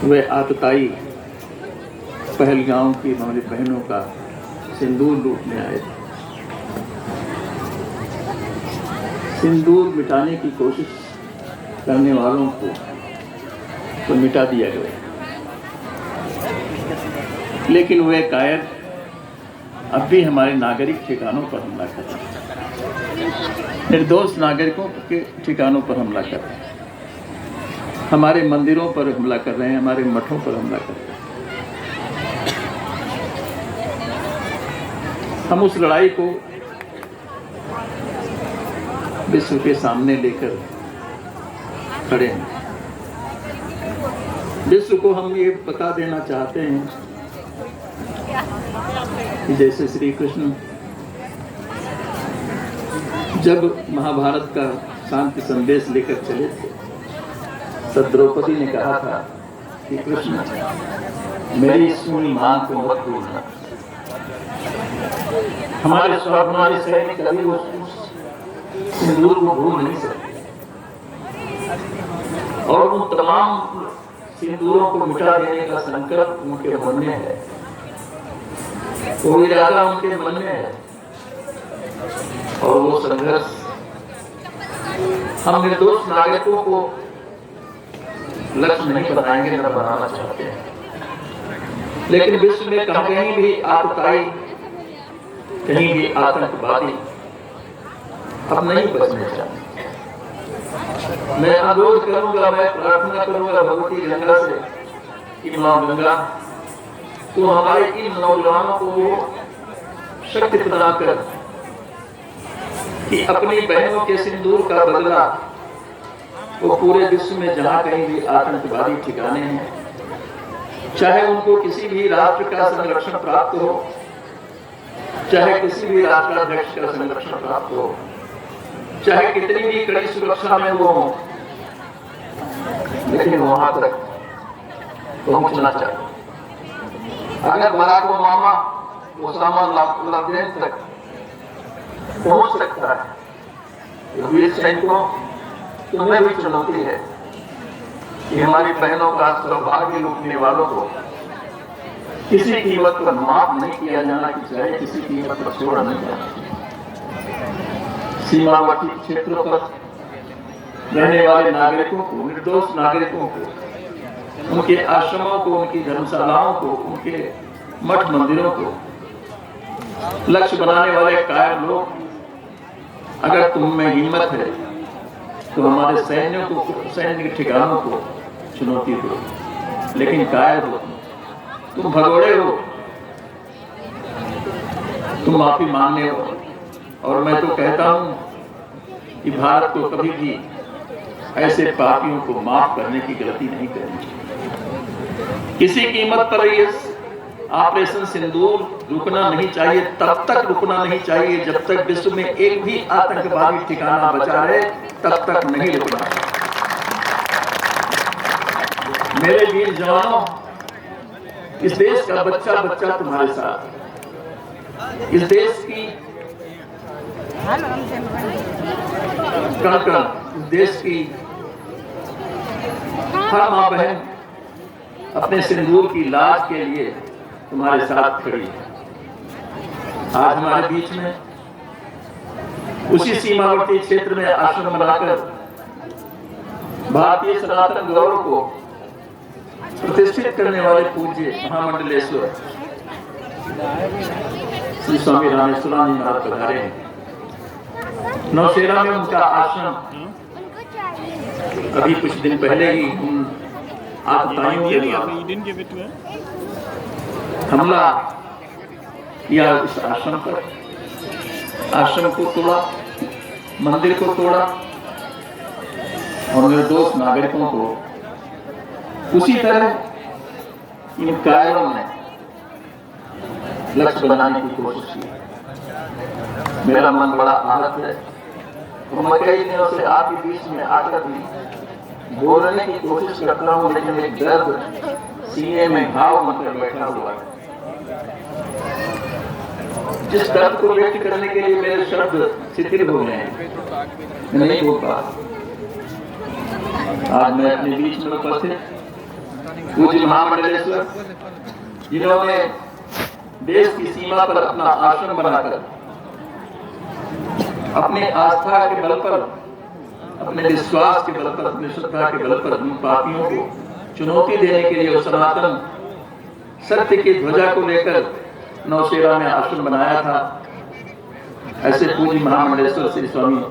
वे आतताई पहलगांव की हमारी बहनों का सिंदूर लूटने आए थे। सिंदूर मिटाने की कोशिश करने वालों को तो मिटा दिया गया, लेकिन वे कायर अब भी हमारे नागरिक ठिकानों पर हमला कर रहे हैं, निर्दोष नागरिकों के ठिकानों पर हमला कर रहे हैं, हमारे मंदिरों पर हमला कर रहे हैं, हमारे मठों पर हमला कर रहे हैं। हम उस लड़ाई को विश्व के सामने लेकर खड़े हैं। विश्व को हम ये बता देना चाहते हैं कि जैसे श्री कृष्ण जब महाभारत का शांति संदेश लेकर चले थे, तब द्रौपदी ने कहा था कि कृष्ण मेरी सुनी मांग को मत भूलना। हमारे स्वाभिमानी सैनिक कभी उस सिंदूर को भूल नहीं सकते और उन तमाम सिंदूरों को मिटा देने का संकल्प उनके मन में है, वो इरादा उनके मन में है और वो संघर्ष हम निर्दोष नागरिकों को लक्ष्य नहीं बनाएंगे, न बनाना चाहते हैं। लेकिन विश्व में कहीं भी आतताई, कहीं भी आतंकवादी अब नहीं बचने चाहिए। मैं अनुरोध करूंगा, मैं प्रार्थना करूंगा भगवती गंगा से कि मां गंगा तो हमारे इन नौजवानों को शक्ति प्रदान कर कि अपनी बहनों के सिंदूर का बदला वो पूरे विश्व में जहां कहीं भी आतंकवादी ठिकाने हैं, चाहे उनको किसी भी राष्ट्र का संरक्षण प्राप्त हो, चाहे किसी भी राष्ट्राध्यक्ष का संरक्षण प्राप्त हो, चाहे कितनी भी कड़ी सुरक्षा में वो हो, लेकिन वहां तक पहुंचना चाहिए। अगर बराक ओबामा ओसामा लादेन तक पहुंच सकता है, वीर सैनिकों तुम्हें भी चुनौती है कि हमारी बहनों का सौभाग्य लूटने वालों को किसी कीमत पर माफ नहीं किया जाना चाहिए, किसी कीमत पर छोड़ा नहीं जाना चाहिए। सीमावर्ती क्षेत्रों पर रहने वाले नागरिकों को, निर्दोष नागरिकों को, उनके आश्रमों को, उनकी धर्मशालाओं को, उनके मठ मंदिरों को लक्ष्य बनाने वाले कायर लोग, अगर तुम में हिम्मत है तो हमारे सैन्य ठिकानों को चुनौती दो, लेकिन कायर हो तुम, भगोड़े हो, तुम माफी मांगने हो। और मैं तो कहता हूं कि भारत को कभी भी ऐसे पापियों को माफ करने की गलती नहीं करनी चाहिए। किसी कीमत पर ये ऑपरेशन सिंदूर रुकना नहीं चाहिए, तब तक रुकना नहीं चाहिए जब तक विश्व में एक भी आतंकवादी ठिकाना बचा है, तब तक नहीं रुकना। मेरे वीर जवानों, इस देश का बच्चा बच्चा तुम्हारे साथ, इस देश की कण कण, इस देश की हर मां बहन अपने सिंदूर की लाज के लिए तुम्हारे साथ खड़ी है। आज हमारे बीच में उसी सीमावर्ती क्षेत्र में आश्रम बनाकर भारतीय सनातन गौरव को प्रतिष्ठित करने वाले पूज्य महामंडलेश्वर श्री स्वामी रामेश्वरानंद महाराज पधारे हैं। नौशेरा में उनका आश्रम अभी कुछ दिन पहले ही आतताइयों के हमला किया इस आश्रम पर, आश्रम को तोड़ा, मंदिर को तोड़ा और निर्दोष नागरिकों को उसी तरह इन कायरों ने लक्ष्य बनाने की कोशिश की। मेरा मन बड़ा आहत है और मैं कई दिनों से आपके बीच में आकर भी बोलने की कोशिश करता हूं, लेकिन एक दर्द सीने में घाव बनकर बैठा हुआ है। जिस दर्द को व्यक्त करने के लिए मेरे शब्द शिथिल हो गए हैं, नहीं बोल पा। आज मैं अपने बीच में उपस्थित पूज्य महामंडलेश्वर जिन्होंने देश की सीमा पर अपना आश्रम बनाकर अपनी आस्था के बल पर, अपने विश्वास के बल पर, अपनी श्रद्धा के बल पर उन पापियों को चुनौती देने के लिए सनातन सत्य की ध्वजा को लेकर नौशेरा में आश्रम बनाया था, ऐसे पूज्य महामंडलेश्वर श्री स्वामी